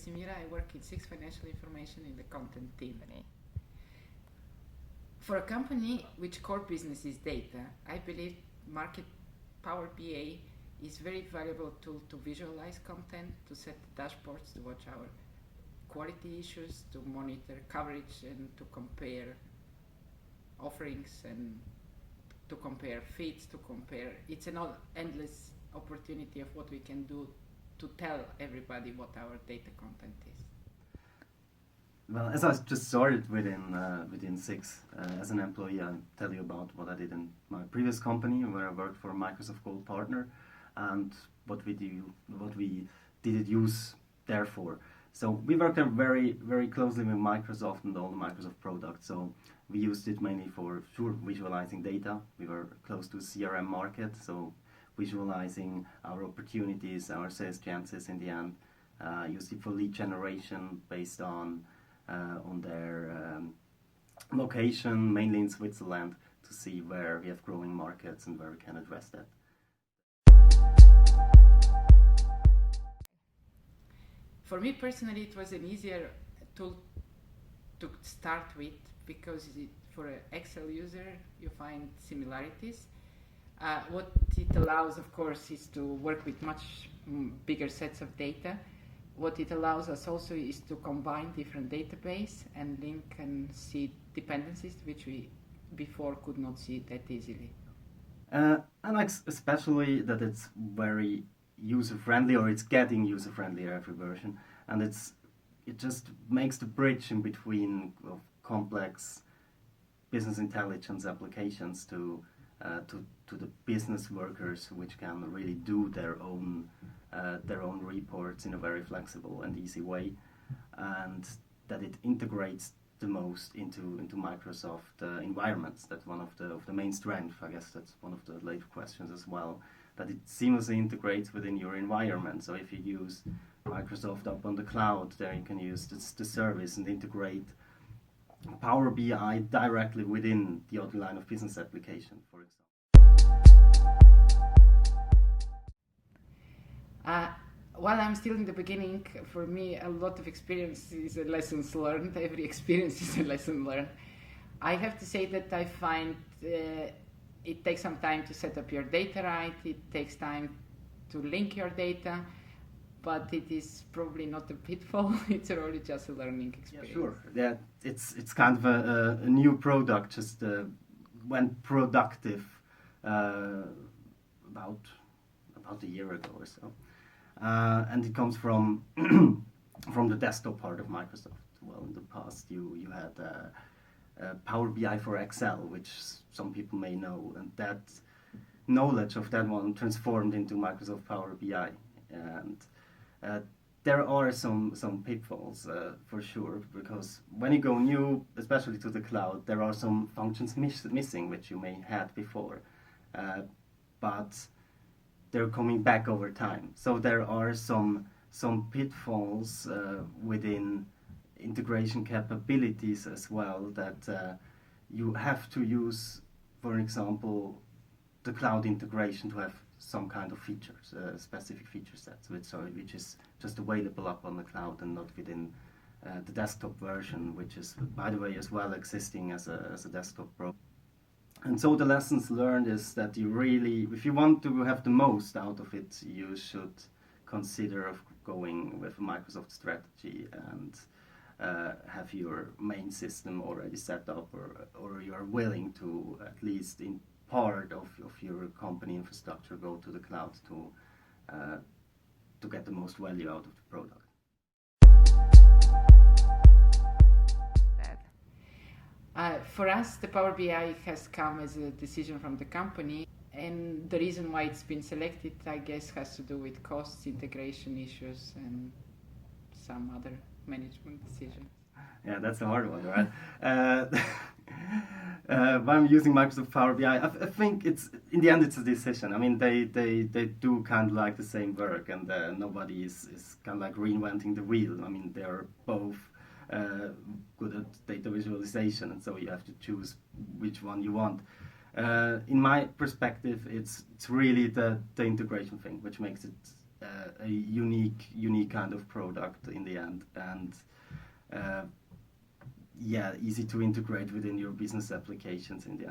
Simira. I work in SIX Financial Information in the content team. For a company which core business is data, I believe Market Power BI is very valuable tool to visualize content, to set dashboards, to watch our quality issues, to monitor coverage, and to compare offerings, and to compare feeds, to compare. It's an endless opportunity of what we can do to tell everybody what our data content is. Well, as I just started within SIX as an employee, I'll tell you about what I did in my previous company, where I worked for a Microsoft Gold partner, and what we did it use there for. So we worked there very, very closely with Microsoft and all the Microsoft products. So we used it mainly for visualizing data. We were close to CRM market, so visualizing our opportunities, our sales chances in the end. Used it for lead generation based on their location, mainly in Switzerland, to see where we have growing markets and where we can address that. For me personally, it was an easier tool to start with, because for an Excel user, you find similarities. What it allows, of course, is to work with much bigger sets of data. What it allows us also is to combine different databases and link and see dependencies, which we before could not see that easily. I like especially that it's very user-friendly, or it's getting user-friendly every version, and it just makes the bridge in between of complex business intelligence applications to the business workers, which can really do their own reports in a very flexible and easy way, and that it integrates the most into Microsoft environments. That's one of the main strengths. I guess that's one of the later questions as well, that it seamlessly integrates within your environment. So if you use Microsoft up on the cloud, there you can use the service and integrate Power BI directly within the other line of business application, for example. While I'm still in the beginning, for me, a lot of experience is a lessons learned. Every experience is a lesson learned. I have to say that I find it takes some time to set up your data right. It takes time to link your data, but it is probably not a pitfall. It's really just a learning experience. Yeah, sure. Yeah, it's kind of a new product. Just went productive about a year ago or so. And it comes from the desktop part of Microsoft. Well, in the past you had Power BI for Excel, which some people may know, and that knowledge of that one transformed into Microsoft Power BI. And there are some pitfalls for sure, because when you go new, especially to the cloud, there are some functions missing which you may had before, but they're coming back over time. So there are some pitfalls within integration capabilities as well, that you have to use, for example, the cloud integration to have some kind of features, specific feature sets, which is just available up on the cloud and not within the desktop version, which is, by the way, as well existing as a desktop product. And so the lessons learned is that you really, if you want to have the most out of it, you should consider of going with a Microsoft strategy and have your main system already set up, or you are willing to, at least in part of your company infrastructure, go to the cloud to get the most value out of the product. For us, the Power BI has come as a decision from the company, and the reason why it's been selected, I guess, has to do with costs, integration issues, and some other management decisions. Yeah, that's a hard one, right? When I'm using Microsoft Power BI, I think it's, in the end, it's a decision. I mean, they do kind of like the same work, and nobody is kind of like reinventing the wheel. I mean, they're both good at data visualization, and so you have to choose which one you want. In my perspective, it's really the integration thing which makes it a unique kind of product in the end, and yeah, easy to integrate within your business applications in the end.